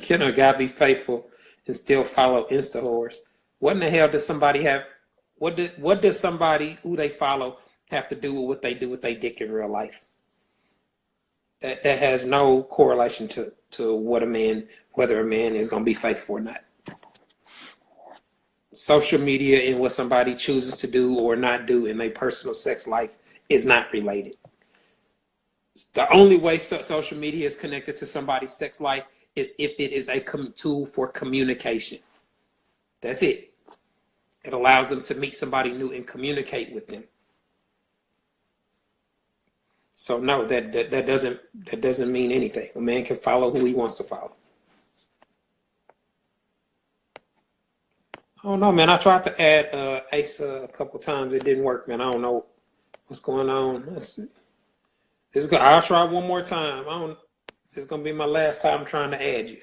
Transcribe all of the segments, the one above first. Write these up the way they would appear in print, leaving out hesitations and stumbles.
Can a guy be faithful and still follow Insta whores? What in the hell does somebody have? What does somebody who they follow have to do with what they do with their dick in real life? That has no correlation to what a man, whether a man is going to be faithful or not. Social media and what somebody chooses to do or not do in their personal sex life is not related. The only way social media is connected to somebody's sex life is if it is a tool for communication. That's it. It allows them to meet somebody new and communicate with them. So no, that doesn't mean anything. A man can follow who he wants to follow. I don't know, man. I tried to add Asa a couple times. It didn't work, man. I don't know what's going on. Let's see. I'll try one more time. It's gonna be my last time trying to add you.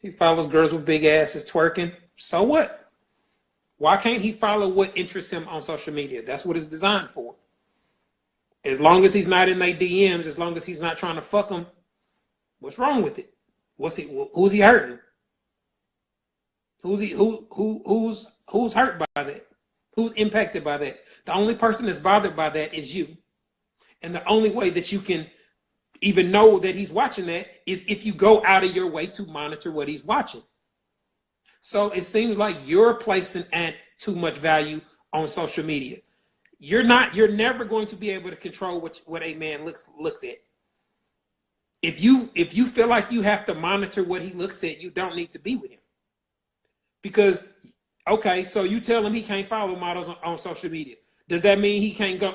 He follows girls with big asses twerking. So what? Why can't he follow what interests him on social media? That's what it's designed for. As long as he's not in their DMs, as long as he's not trying to fuck them, what's wrong with it? Who's he hurting? Who's hurt by that? Who's impacted by that? The only person that's bothered by that is you. And the only way that you can even know that he's watching that is if you go out of your way to monitor what he's watching. So it seems like you're placing too much value on social media. You're never going to be able to control what a man looks at. If you feel like you have to monitor what he looks at, you don't need to be with him. Because, okay, so you tell him he can't follow models on social media. Does that mean he can't go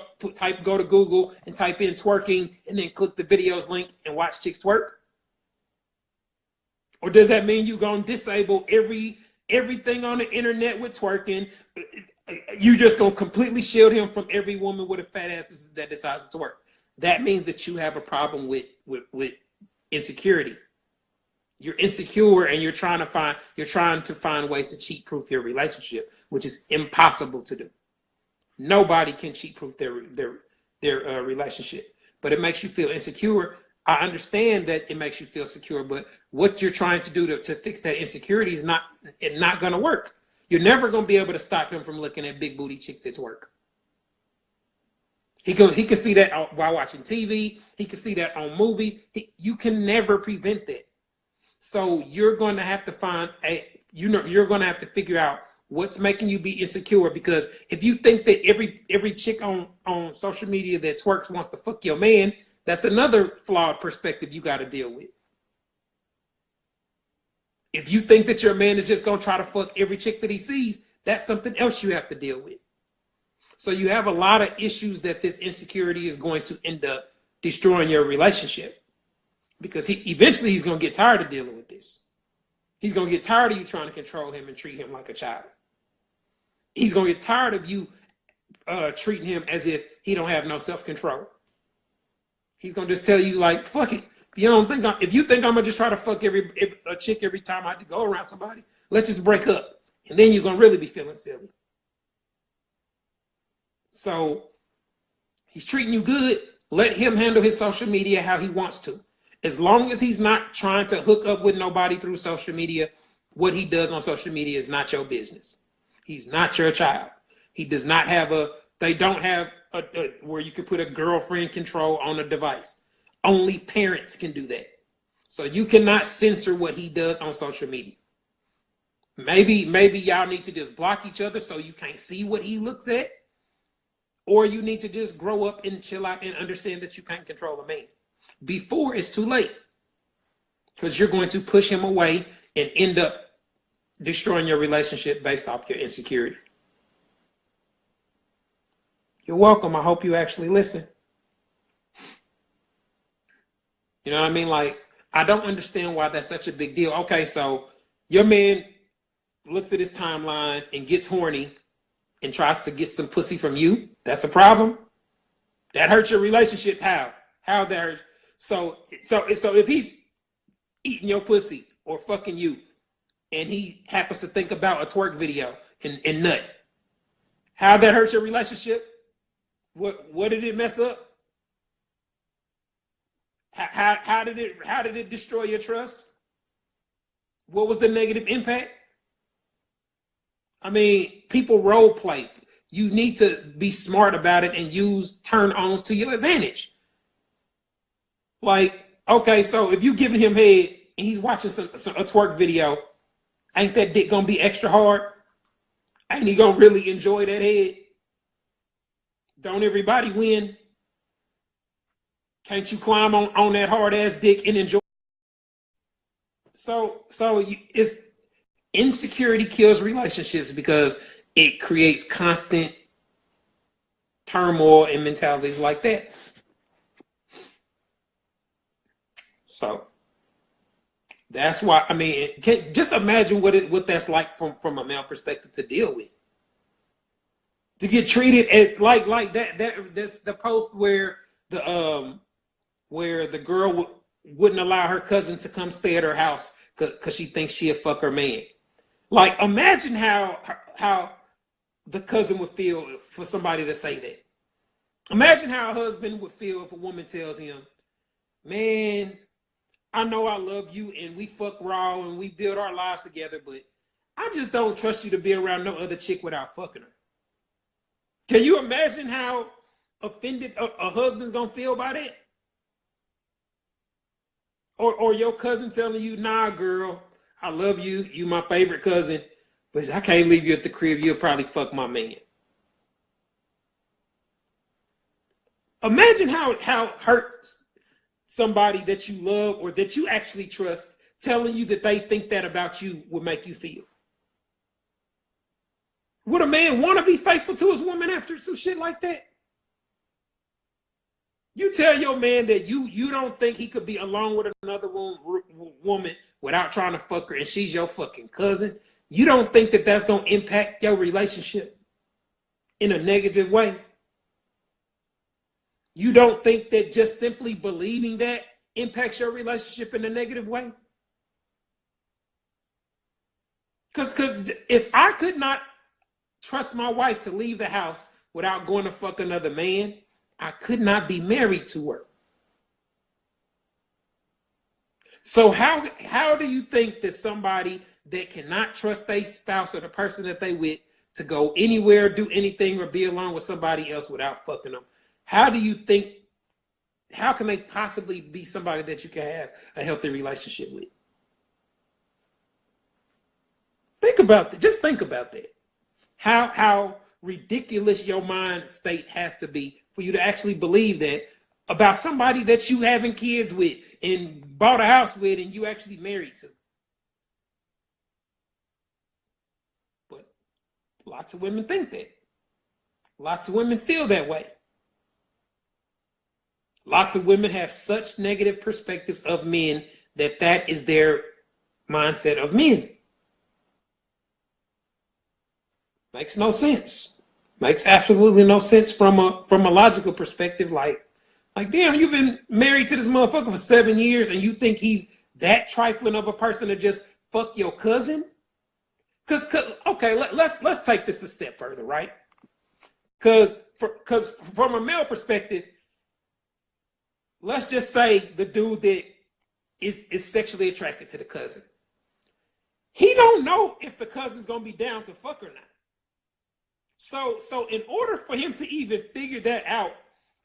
to Google and type in twerking and then click the videos link and watch chicks twerk? Or does that mean you're gonna disable everything on the internet with twerking? You just gonna completely shield him from every woman with a fat ass that decides to twerk? That means that you have a problem with insecurity. You're insecure and you're trying to find ways to cheat proof your relationship, which is impossible to do. Nobody can cheat proof their relationship, but it makes you feel insecure. I understand that it makes you feel secure, but what you're trying to do to fix that insecurity is not going to work. You're never going to be able to stop him from looking at big booty chicks that twerk. He can see that while watching TV. He can see that on movies. You can never prevent that. So you're going to have to you're going to have to figure out what's making you be insecure, because if you think that every chick on social media that twerks wants to fuck your man, that's another flawed perspective you got to deal with. If you think that your man is just going to try to fuck every chick that he sees, that's something else you have to deal with. So you have a lot of issues that this insecurity is going to end up destroying your relationship, because eventually he's going to get tired of dealing with this. He's going to get tired of you trying to control him and treat him like a child. He's going to get tired of you treating him as if he don't have no self-control. He's going to just tell you, like, fuck it. If you think I'm going to just try to fuck a chick every time I go around somebody, let's just break up. And then you're going to really be feeling silly. So he's treating you good. Let him handle his social media how he wants to. As long as he's not trying to hook up with nobody through social media, what he does on social media is not your business. He's not your child. He does not have they don't have where you can put a girlfriend control on a device. Only parents can do that. So you cannot censor what he does on social media. Maybe y'all need to just block each other so you can't see what he looks at. Or you need to just grow up and chill out and understand that you can't control a man before it's too late. Because you're going to push him away and end up destroying your relationship based off your insecurity. You're welcome. I hope you actually listen. You know what I mean? Like, I don't understand why that's such a big deal. Okay, so your man looks at his timeline and gets horny and tries to get some pussy from you. That's a problem. That hurts your relationship. How that hurts? So if he's eating your pussy or fucking you, and he happens to think about a twerk video and nut, how that hurts your relationship? What did it mess up? How did it destroy your trust? What was the negative impact? I mean, people role play. You need to be smart about it and use turn ons to your advantage. Like, okay, so if you giving him head and he's watching a twerk video, ain't that dick gonna be extra hard? Ain't he gonna really enjoy that head? Don't everybody win? Can't you climb on that hard ass dick and enjoy? It's insecurity kills relationships because it creates constant turmoil and mentalities like that. So that's why, I mean, just imagine what that's like from a male perspective to deal with. To get treated as like that's the post where the girl wouldn't allow her cousin to come stay at her house because she thinks she'll fuck her man. Like, imagine how the cousin would feel for somebody to say that. Imagine how a husband would feel if a woman tells him, man, I know I love you and we fuck raw and we build our lives together, but I just don't trust you to be around no other chick without fucking her. Can you imagine how offended a husband's gonna feel by that? Or your cousin telling you, nah, girl, I love you, you my favorite cousin, but I can't leave you at the crib, you'll probably fuck my man. Imagine how hurt somebody that you love or that you actually trust telling you that they think that about you would make you feel. Would a man want to be faithful to his woman after some shit like that? You tell your man that you don't think he could be alone with another woman without trying to fuck her, and she's your fucking cousin. You don't think that that's going to impact your relationship in a negative way? You don't think that just simply believing that impacts your relationship in a negative way? Because if I could not trust my wife to leave the house without going to fuck another man, I could not be married to her. So how do you think that somebody that cannot trust their spouse or the person that they with to go anywhere, do anything, or be alone with somebody else without fucking them, how can they possibly be somebody that you can have a healthy relationship with? Think about that. Just think about that. How ridiculous your mind state has to be for you to actually believe that about somebody that you having kids with and bought a house with and you actually married to. But lots of women think that. Lots of women feel that way. Lots of women have such negative perspectives of men that is their mindset of men. Makes no sense. Makes absolutely no sense from a logical perspective. Like, damn, you've been married to this motherfucker for 7 years and you think he's that trifling of a person to just fuck your cousin? Okay, let's take this a step further, right? Because from a male perspective, let's just say the dude that is sexually attracted to the cousin. He don't know if the cousin's gonna be down to fuck or not. So in order for him to even figure that out,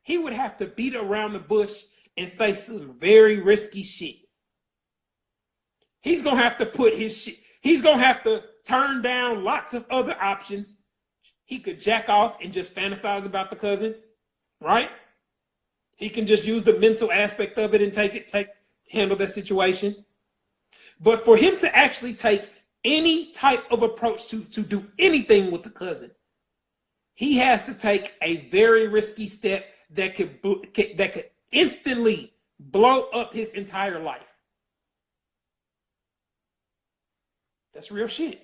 he would have to beat around the bush and say some very risky shit. He's gonna have to he's gonna have to turn down lots of other options. He could jack off and just fantasize about the cousin, right? He can just use the mental aspect of it and handle that situation. But for him to actually take any type of approach to do anything with the cousin, he has to take a very risky step that could instantly blow up his entire life. That's real shit.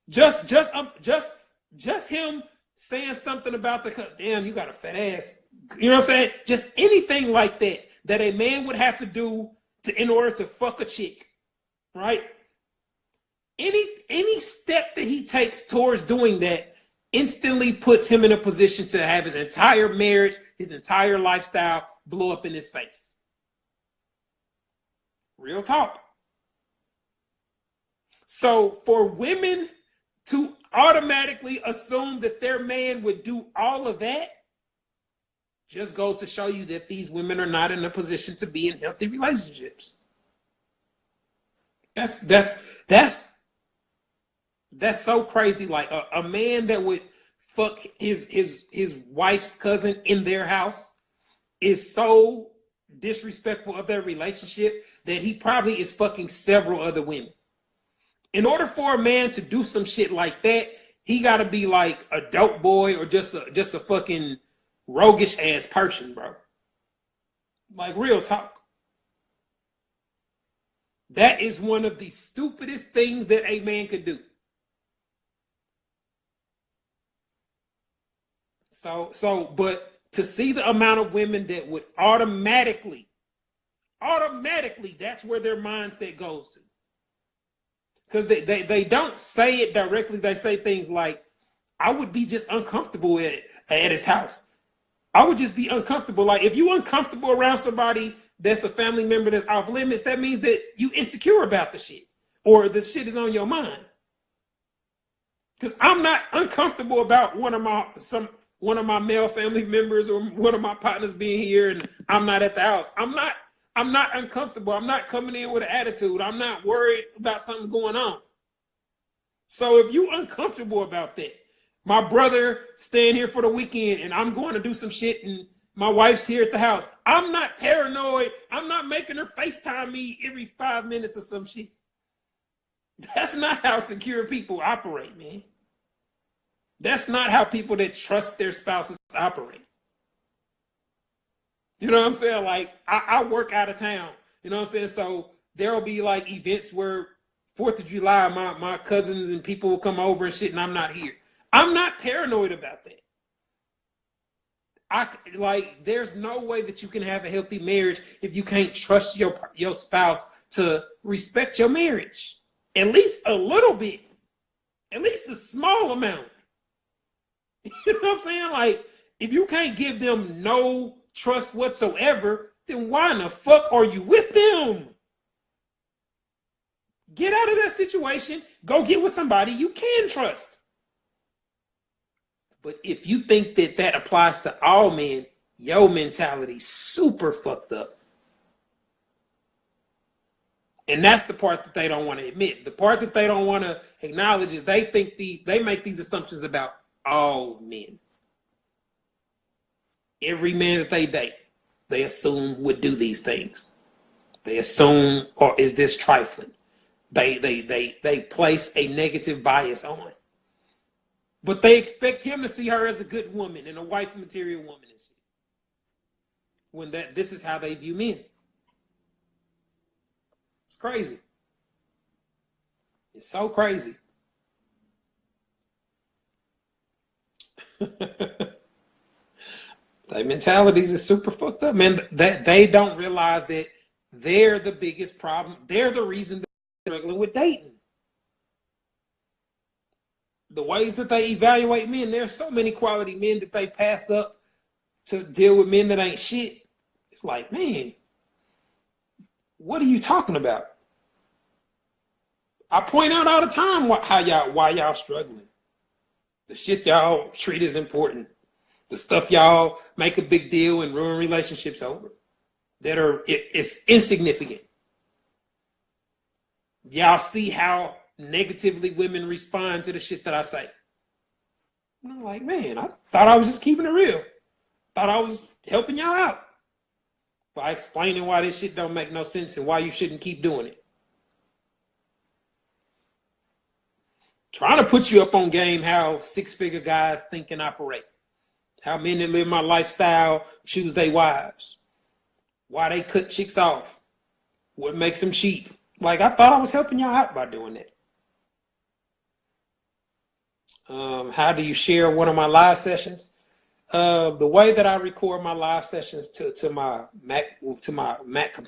Just him saying something about damn, you got a fat ass. You know what I'm saying? Just anything like that a man would have to do in order to fuck a chick, right? Any step that he takes towards doing that instantly puts him in a position to have his entire marriage, his entire lifestyle blow up in his face. Real talk. So for women to automatically assume that their man would do all of that just goes to show you that these women are not in a position to be in healthy relationships. That's so crazy. Like a man that would fuck his wife's cousin in their house is so disrespectful of their relationship that he probably is fucking several other women. In order for a man to do some shit like that, he got to be like a dope boy or just a fucking roguish ass person, bro. Like, real talk. That is one of the stupidest things that a man could do. But to see the amount of women that would automatically, that's where their mindset goes to. Because they don't say it directly. They say things like, I would be just uncomfortable at his house. I would just be uncomfortable. Like, if you uncomfortable around somebody that's a family member that's off limits, that means that you insecure about the shit. Or the shit is on your mind. Because I'm not uncomfortable about one of my male family members or one of my partners being here and I'm not at the house. I'm not uncomfortable. I'm not coming in with an attitude. I'm not worried about something going on. So if you uncomfortable about that, my brother staying here for the weekend and I'm going to do some shit and my wife's here at the house, I'm not paranoid. I'm not making her FaceTime me every 5 minutes or some shit. That's not how secure people operate, man. That's not how people that trust their spouses operate. You know what I'm saying? Like, I work out of town. You know what I'm saying? So there'll be like events where 4th of July, my cousins and people will come over and shit, and I'm not here. I'm not paranoid about that. There's no way that you can have a healthy marriage if you can't trust your spouse to respect your marriage. At least a little bit. At least a small amount. You know what I'm saying? Like, if you can't give them no trust whatsoever, then why in the fuck are you with them? Get out of that situation. Go get with somebody you can trust. But if you think that applies to all men, your mentality super fucked up. And that's the part that they don't want to admit. The part that they don't want to acknowledge is they make these assumptions about all men. Every man that they date, they assume would do these things. They assume, or is this trifling? They place a negative bias on it. But they expect him to see her as a good woman and a wife material woman and shit. When this is how they view men. It's crazy. It's so crazy. Their mentalities is super fucked up, man. That they don't realize that they're the biggest problem. They're the reason they're struggling with dating. The ways that they evaluate men, there's so many quality men that they pass up to deal with men that ain't shit. It's like, man, what are you talking about? I point out all the time why y'all struggling. The shit y'all treat as important. The stuff y'all make a big deal and ruin relationships over. It's insignificant. Y'all see how negatively women respond to the shit that I say. And I'm like, man, I thought I was just keeping it real. Thought I was helping y'all out by explaining why this shit don't make no sense and why you shouldn't keep doing it. Trying to put you up on game how 6-figure guys think and operate. How men that live my lifestyle choose their wives. Why they cut chicks off. What makes them cheat. Like, I thought I was helping y'all out by doing that. How do you share one of my live sessions? The way that I record my live sessions to my Mac computer.